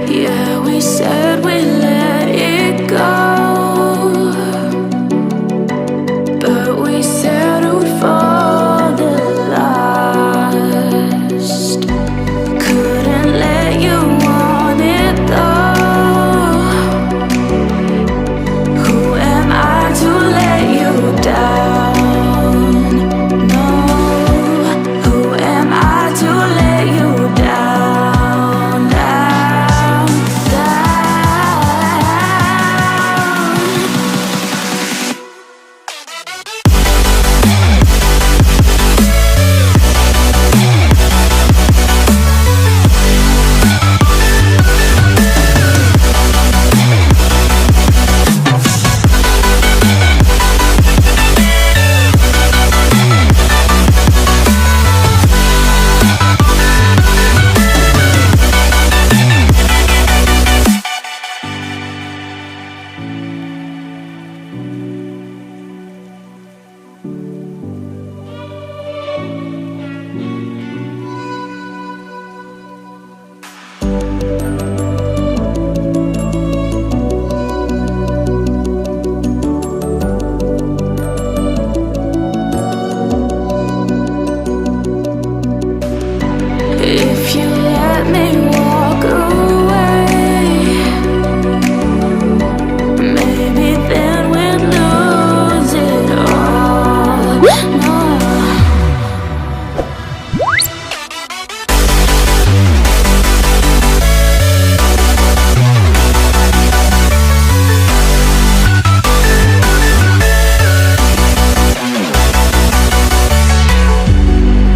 Yeah, we said we let it go, but we settled for the last. Couldn't let you want it though. Who am I to let you down? No, who am I to let you down, down, down? If you let me walk away, maybe then we'd lose it all. No.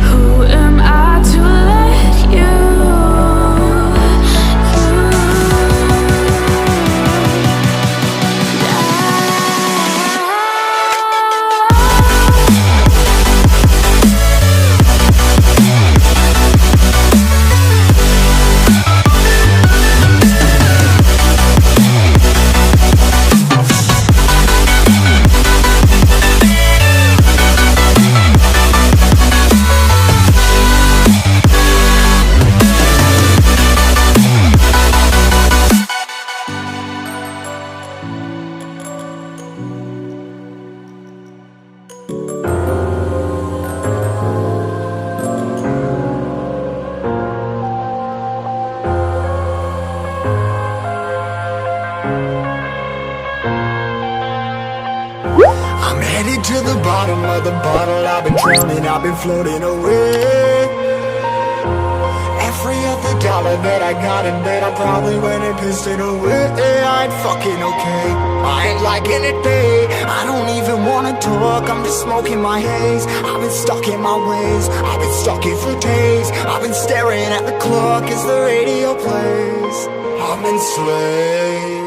Who am I to let you I'm headed to the bottom of the bottle. I've been drowning, I've been floating away. Every other dollar that I got in bed, I probably went and pissed it away. I ain't fucking okay, I ain't liking it, babe. I don't even wanna talk, I'm just smoking my haze. I've been stuck in my ways, I've been stuck here for days. I've been staring at the clock as the radio plays. I'm enslaved.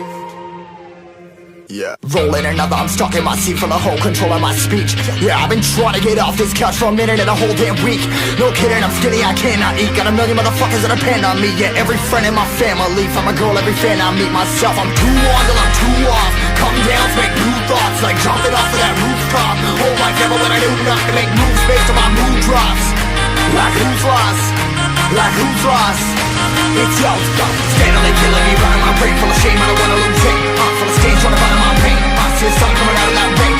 Yeah, rolling another, I'm stuck in my seat for the whole control of my speech. Yeah, I've been trying to get off this couch for a minute and a whole damn week. No kidding, I'm skinny, I cannot eat. Got a million motherfuckers that depend on me. Yeah, every friend in my family, from a girl, every fan I meet myself. I'm too on till I'm too off. Come down to make new thoughts, like jumping off of that rooftop. Whole life never when I knew not to make moves based on my mood drops. Like who's lost? Like who's lost? It's your stuff, steadily killing me, running my brain full of shame. I don't wanna lose it, full of stage, trying to find my pain. I see the sun coming out of that rain.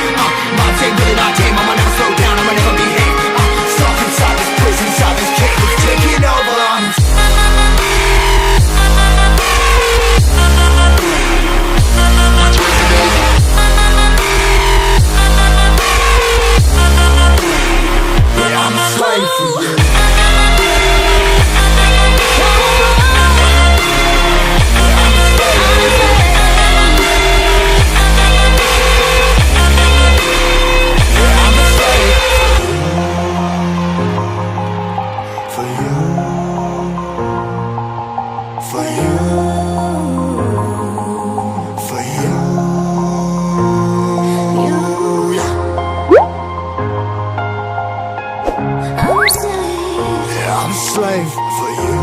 My day really not tame, I'ma never slow down, I'ma never behave. Stuck inside this prison, inside this cage, it's taking over. Yeah, I'm a slave for you. I'm a slave for you.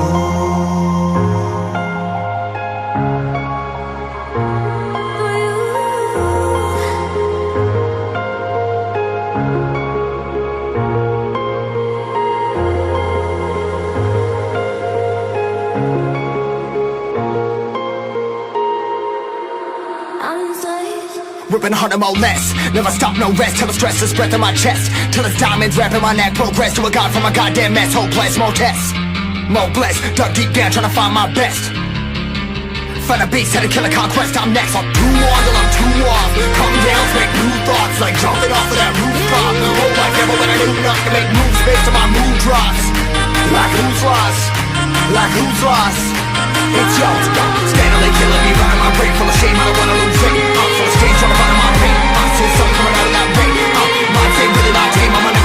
700 more less. Never stop, no rest, till the stress is breath in my chest, till it's diamonds wrapping my neck. Progress to a god from a goddamn mess. Hopeless, more tests, more blessed. Dug deep down trying to find my best. Find a beast, had to kill a conquest, I'm next. I'm too on till I'm too off. Come down, make new thoughts, like jumping off of that rooftop. Whole life never when I knew not to make moves based on my mood drops. Like who's lost? Like who's lost? It's yours, steadily killing me, running my brain full of shame. I don't wanna lose it. I'm full of stage, trying to find my pain. I'm seeing something coming out of that rain. My team really my team, I'm